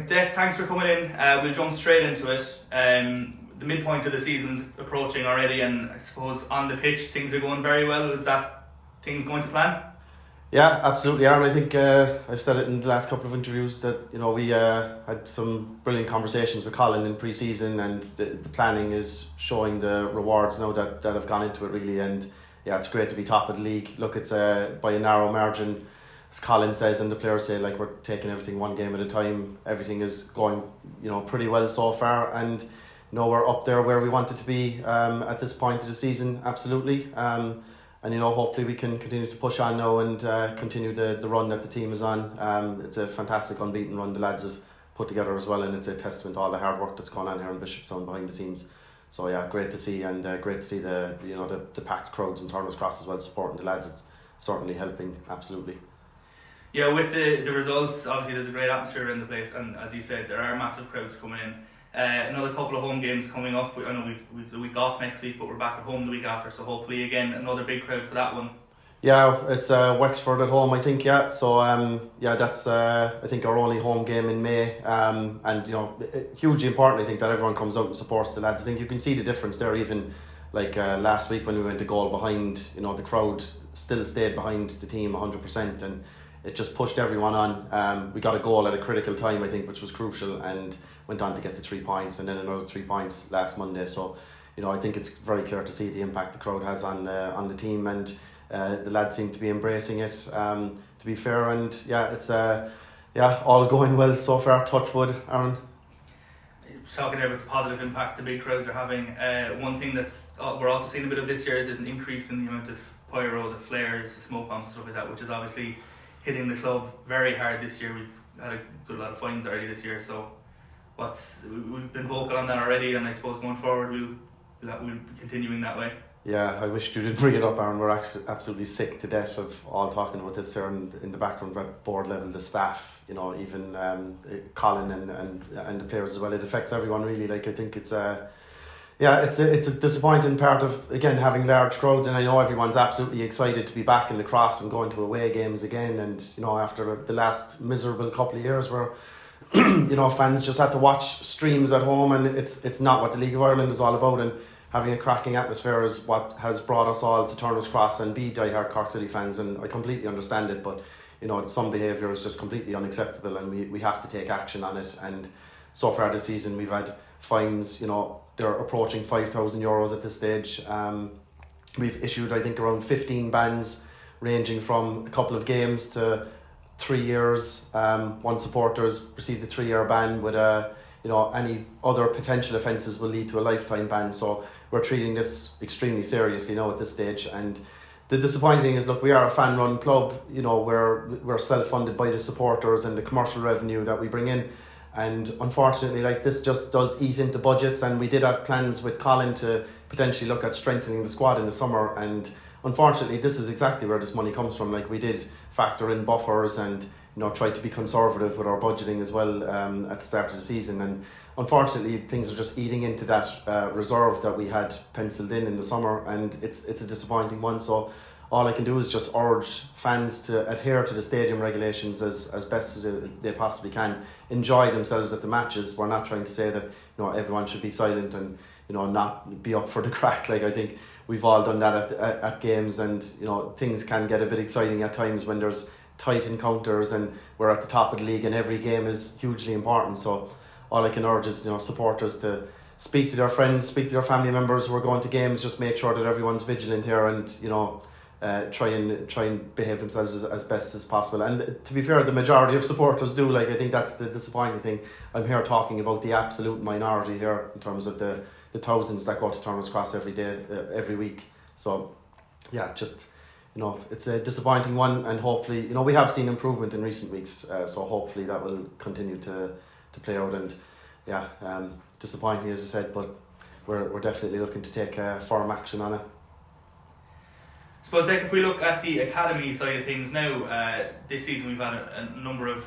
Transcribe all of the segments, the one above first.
Dave, thanks for coming in. We'll jump straight into it. The midpoint of the season's approaching already, and I suppose on the pitch things are going very well. Is that things going to plan? Yeah, absolutely, Aaron. I think I've said it in the last couple of interviews that we had some brilliant conversations with Colin in pre-season, and the planning is showing the rewards now that have gone into it really. And yeah, it's great to be top of the league. Look, it's by a narrow margin, as Colin says, and the players say, like, we're taking everything one game at a time. Everything is going pretty well so far, and we're up there where we wanted to be at this point of the season. Absolutely. And hopefully we can continue to push on now and continue the run that the team is on. It's a fantastic unbeaten run the lads have put together as well, and it's a testament to all the hard work that's going on here in Bishopstown behind the scenes. So yeah, great to see, and great to see the packed crowds in Turner's Cross as well supporting the lads. It's certainly helping, absolutely. Yeah, with the results, obviously there's a great atmosphere in the place, and as you said, there are massive crowds coming in. Another couple of home games coming up. I know we've the week off next week, but we're back at home the week after, so hopefully again another big crowd for that one. Yeah, it's Wexford at home, I think. Yeah, so that's I think our only home game in May, and hugely important, I think, that everyone comes out and supports the lads. I think you can see the difference there. Even like last week when we went a goal behind, the crowd still stayed behind the team 100%, and it just pushed everyone on. We got a goal at a critical time, I think, which was crucial, and went on to get the 3 points, and then another 3 points last Monday. So, I think it's very clear to see the impact the crowd has on the team, and the lads seem to be embracing it. To be fair, and it's all going well so far. Touch wood, Aaron. Talking there about the positive impact the big crowds are having. One thing that's we're also seeing a bit of this year is there's an increase in the amount of pyro, the flares, the smoke bombs and stuff like that, which is obviously hitting the club very hard this year. We've had a good lot of fines already this year, so we've been vocal on that already, and I suppose going forward we'll be continuing that way. Yeah, I wish you didn't bring it up, Aaron. We're actually absolutely sick to death of all talking about this here in the background at board level, the staff, even Colin and the players as well. It affects everyone really. Like, I think it's it's a disappointing part of, again, having large crowds, and I know everyone's absolutely excited to be back in the Cross and going to away games again, and after the last miserable couple of years where fans just had to watch streams at home, and it's not what the League of Ireland is all about, and having a cracking atmosphere is what has brought us all to Turner's Cross and be diehard Cork City fans, and I completely understand it, but some behaviour is just completely unacceptable, and we have to take action on it. And so far this season we've had fines, they're approaching €5,000 at this stage. We've issued, I think, around 15 bans ranging from a couple of games to 3 years. One supporter's received a 3-year ban with any other potential offences will lead to a lifetime ban. So we're treating this extremely seriously now at this stage. And the disappointing thing is, look, we are a fan-run club. We're self-funded by the supporters and the commercial revenue that we bring in. And unfortunately, this just does eat into budgets, and we did have plans with Colin to potentially look at strengthening the squad in the summer, and unfortunately this is exactly where this money comes from. We did factor in buffers and try to be conservative with our budgeting as well at the start of the season, and unfortunately things are just eating into that reserve that we had penciled in the summer, and it's a disappointing one. So all I can do is just urge fans to adhere to the stadium regulations as best as they possibly can. Enjoy themselves at the matches. We're not trying to say that everyone should be silent and not be up for the crack. I think we've all done that at games, and things can get a bit exciting at times when there's tight encounters, and we're at the top of the league and every game is hugely important. So all I can urge is supporters to speak to their friends, speak to their family members who are going to games. Just make sure that everyone's vigilant here, and try and behave themselves as best as possible. And to be fair, the majority of supporters do. I think that's the disappointing thing. I'm here talking about the absolute minority here in terms of the thousands that go to Turner's Cross every day, every week. So yeah, just it's a disappointing one, and hopefully we have seen improvement in recent weeks, so hopefully that will continue to play out. And disappointing, as I said, but we're definitely looking to take firm action on it. I suppose, if we look at the academy side of things now, this season we've had a number of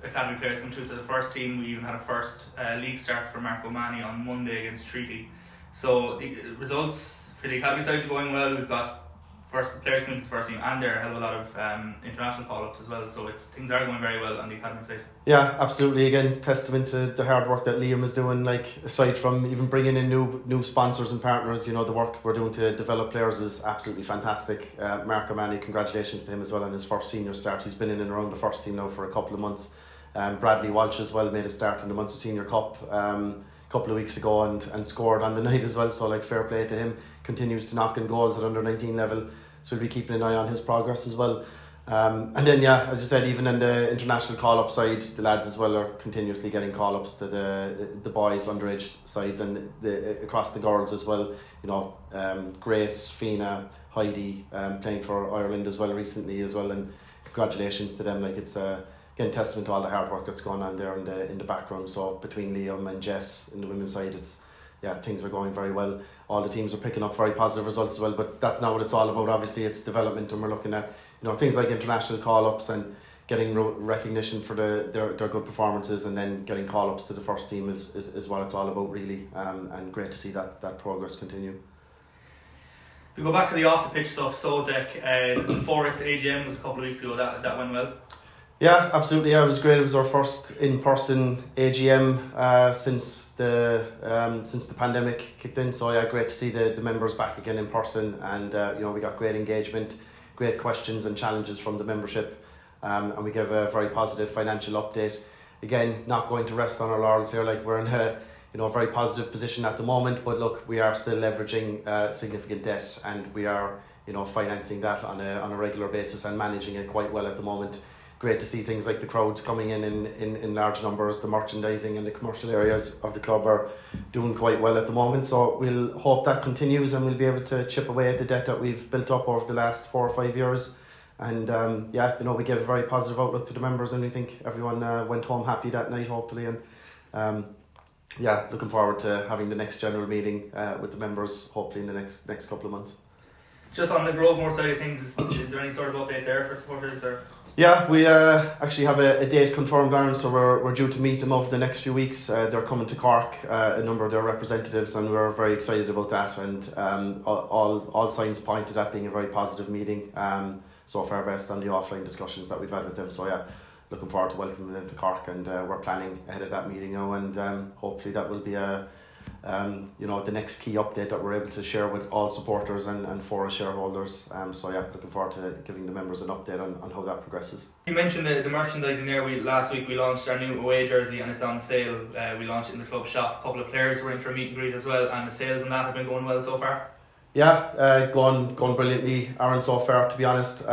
academy players come through to the first team. We even had a first league start for Marco Mani on Monday against Treaty. So the results for the academy side are going well. We've got players coming to the first team, and there are a hell of a lot of international call-ups as well. So things are going very well on the academy side. Yeah, absolutely. Again, testament to the hard work that Liam is doing. Like, aside from even bringing in new sponsors and partners, you know, the work we're doing to develop players is absolutely fantastic. Mark O'Malley, congratulations to him as well on his first senior start. He's been in and around the first team now for a couple of months. Bradley Walsh as well made a start in the Munster Senior Cup a couple of weeks ago and scored on the night as well. So, like, fair play to him. Continues to knock in goals at under 19 level. So we'll be keeping an eye on his progress as well. And then, yeah, as you said, even in the international call-up side, the lads as well are continuously getting call-ups to the boys' underage sides and across the girls as well. You know, Grace, Fiona, Heidi playing for Ireland as well recently as well, and congratulations to them. Like, it's again testament to all the hard work that's going on there in the background. So between Liam and Jess in the women's side, things are going very well. All the teams are picking up very positive results as well, but that's not what it's all about. Obviously, it's development, and we're looking at, you know, things like international call-ups and getting recognition for their good performances, and then getting call-ups to the first team is what it's all about, really. And great to see that progress continue. If we go back to the off-the-pitch stuff, so the Forest AGM was a couple of weeks ago. That went well. Yeah, absolutely. Yeah, it was great. It was our first in-person AGM since the pandemic kicked in. So yeah, great to see the members back again in person, and you know, we got great engagement, great questions and challenges from the membership, and we gave a very positive financial update. Again, not going to rest on our laurels here. Like, we're in a very positive position at the moment, but look, we are still leveraging significant debt, and we are, you know, financing that on a regular basis and managing it quite well at the moment. Great to see things like the crowds coming in large numbers. The merchandising and the commercial areas of the club are doing quite well at the moment. So we'll hope that continues, and we'll be able to chip away at the debt that we've built up over the last 4 or 5 years. And we gave a very positive outlook to the members, and we think everyone went home happy that night, hopefully. And looking forward to having the next general meeting with the members, hopefully in the next couple of months. Just on the Grovemore side of things, is there any sort of update there for supporters? Or? Yeah, we actually have a date confirmed, Aaron, so we're due to meet them over the next few weeks. They're coming to Cork, a number of their representatives, and we're very excited about that. And all signs point to that being a very positive meeting so far, based on the offline discussions that we've had with them. So yeah, looking forward to welcoming them to Cork, and we're planning ahead of that meeting now, and hopefully that will be the next key update that we're able to share with all supporters and Forest shareholders. Looking forward to giving the members an update on how that progresses. You mentioned the merchandising there. Last week we launched our new away jersey, and it's on sale. We launched it in the club shop. A couple of players were in for a meet and greet as well, and the sales on that have been going well so far. Yeah, going brilliantly, Aaron, so far, to be honest.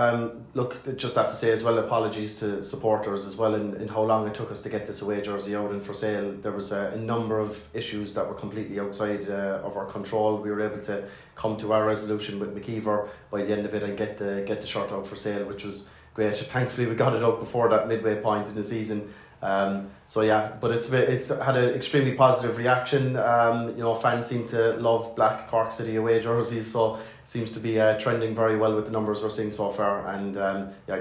Look, just have to say as well, apologies to supporters as well in how long it took us to get this away jersey out and for sale. There was a number of issues that were completely outside of our control. We were able to come to our resolution with McKeever by the end of it and get the shirt out for sale, which was great. Thankfully, we got it out before that midway point in the season. But it's had an extremely positive reaction. Fans seem to love black Cork City away jerseys, so it seems to be trending very well with the numbers we're seeing so far. And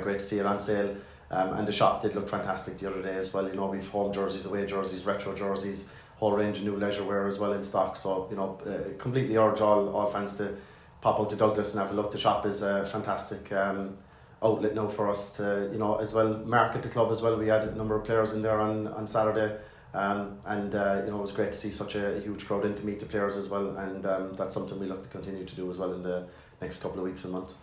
great to see it on sale. And the shop did look fantastic the other day as well. You know, we've home jerseys, away jerseys, retro jerseys, whole range of new leisure wear as well in stock. So completely urge all fans to pop out to Douglas and have a look. The shop is a fantastic outlet now for us to, as well market the club as well. We had a number of players in there on Saturday, it was great to see such a huge crowd in to meet the players as well, and that's something we look to continue to do as well in the next couple of weeks and months.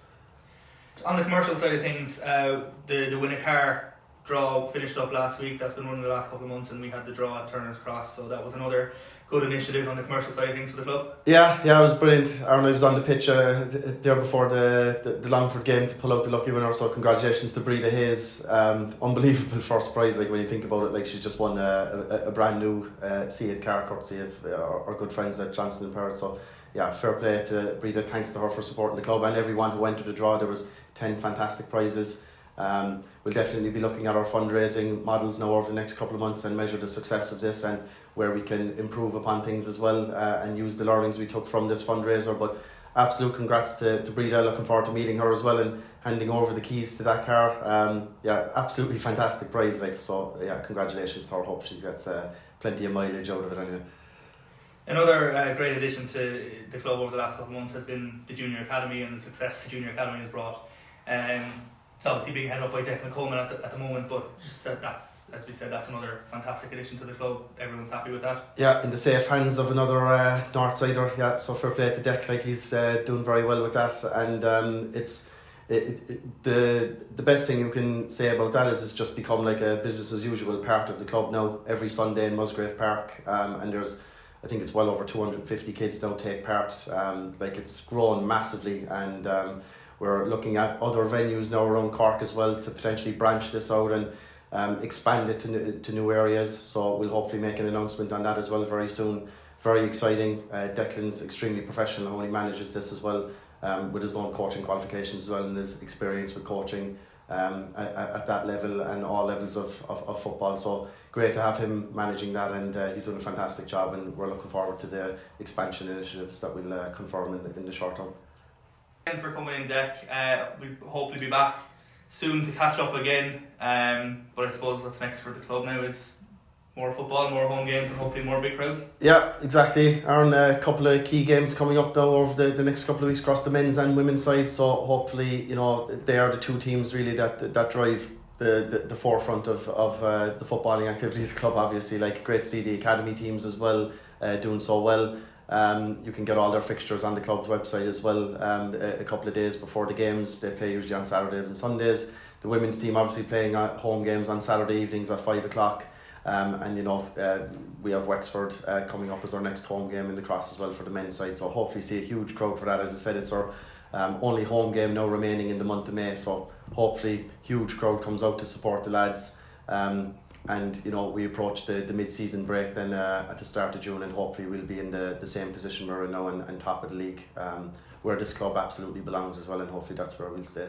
On the commercial side of things, the Win a Car draw finished up last week. That's been running the last couple of months, and we had the draw at Turner's Cross, so that was another good initiative on the commercial side of things for the club. Yeah, it was brilliant. Aaron, I was on the pitch there before the Longford game to pull out the lucky winner, so congratulations to Breda Hayes. Unbelievable first prize, like when you think about it, like she's just won a brand new C8 car courtesy of our good friends at Johnson and Perrott. So yeah, fair play to Breda. Thanks to her for supporting the club and everyone who entered the draw. There was 10 fantastic prizes. We'll definitely be looking at our fundraising models now over the next couple of months and measure the success of this and where we can improve upon things as well, and use the learnings we took from this fundraiser. But absolute congrats to Breda. Looking forward to meeting her as well and handing over the keys to that car. Absolutely fantastic prize. Congratulations to her. Hope she gets plenty of mileage out of it anyway. Another great addition to the club over the last couple of months has been the junior academy and the success the junior academy has brought. It's obviously being headed up by Declan Coleman at the moment, but just that's, as we said, that's another fantastic addition to the club. Everyone's happy with that. Yeah, in the safe hands of another Northsider. Yeah, so fair play to Dec, like he's doing very well with that, and the best thing you can say about that is it's just become like a business as usual part of the club now. Every Sunday in Musgrave Park, and there's, I think it's well over 250 kids now take part. Like it's grown massively, and we're looking at other venues now around Cork as well to potentially branch this out and expand it to new areas. So we'll hopefully make an announcement on that as well very soon. Very exciting. Declan's extremely professional how he manages this as well, with his own coaching qualifications as well and his experience with coaching at that level and all levels of football. So great to have him managing that, and he's done a fantastic job, and we're looking forward to the expansion initiatives that we'll confirm in the short term. Thanks for coming in, Dec. We'll hopefully be back soon to catch up again, but I suppose what's next for the club now is more football, more home games, and hopefully more big crowds. Yeah, exactly. Aaron, a couple of key games coming up now over the next couple of weeks across the men's and women's side, so hopefully, you know, they are the two teams really that drive the forefront of the footballing activity of the club. Obviously, like, great to see the academy teams as well doing so well. You can get all their fixtures on the club's website as well. A couple of days before the games, they play usually on Saturdays and Sundays. The women's team obviously playing home games on Saturday evenings at 5 o'clock. And you know, we have Wexford coming up as our next home game in the Cross as well for the men's side, so hopefully see a huge crowd for that. As I said, it's our only home game now remaining in the month of May, so hopefully huge crowd comes out to support the lads. And you know, we approach the mid-season break then at the start of June, and hopefully we'll be in the same position we're in now and top of the league, where this club absolutely belongs as well, and hopefully that's where we'll stay.